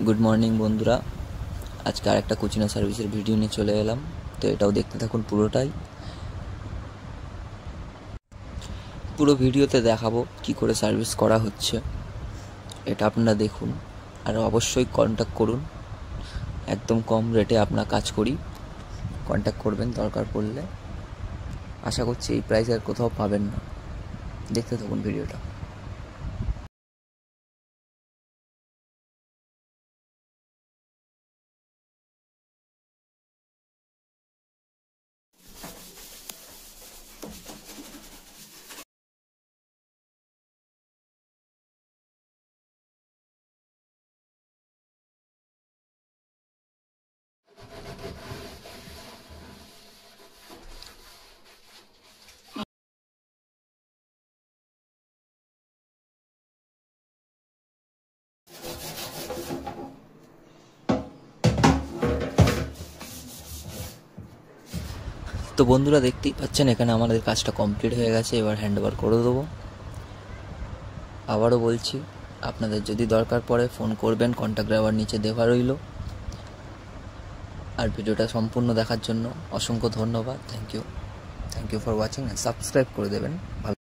Good morning বন্ধুরা, আজকে আর একটা কোচিনা সার্ভিসের ভিডিও নিয়ে চলে এলাম। তো এটাও দেখতে থাকুন পুরোটাই। পুরো ভিডিওতে দেখাবো কি করে সার্ভিস করা হচ্ছে, এটা আপনারা দেখুন। আর অবশ্যই কন্ট্যাক্ট করুন, একদম কম রেটে আপনার কাজ করি। কন্ট্যাক্ট করবেন দরকার পড়লে। আশা করছি এই প্রাইস আর কোথাও পাবেন না। দেখতে থাকুন ভিডিওটা। তো বন্ধুরা, দেখতেই পাচ্ছেন এখানে আমাদের কাজটা কমপ্লিট হয়ে গেছে। এবার হ্যান্ড ওভার করে দেবো। আবারও বলছি, আপনাদের যদি দরকার পড়ে ফোন করবেন, কন্ট্যাক্ট নাম্বার নিচে দেওয়া রইল। আর ভিডিওটা সম্পূর্ণ দেখার জন্য অসংখ্য ধন্যবাদ। Thank you for watching. Subscribe করে দেবেন। ভালো।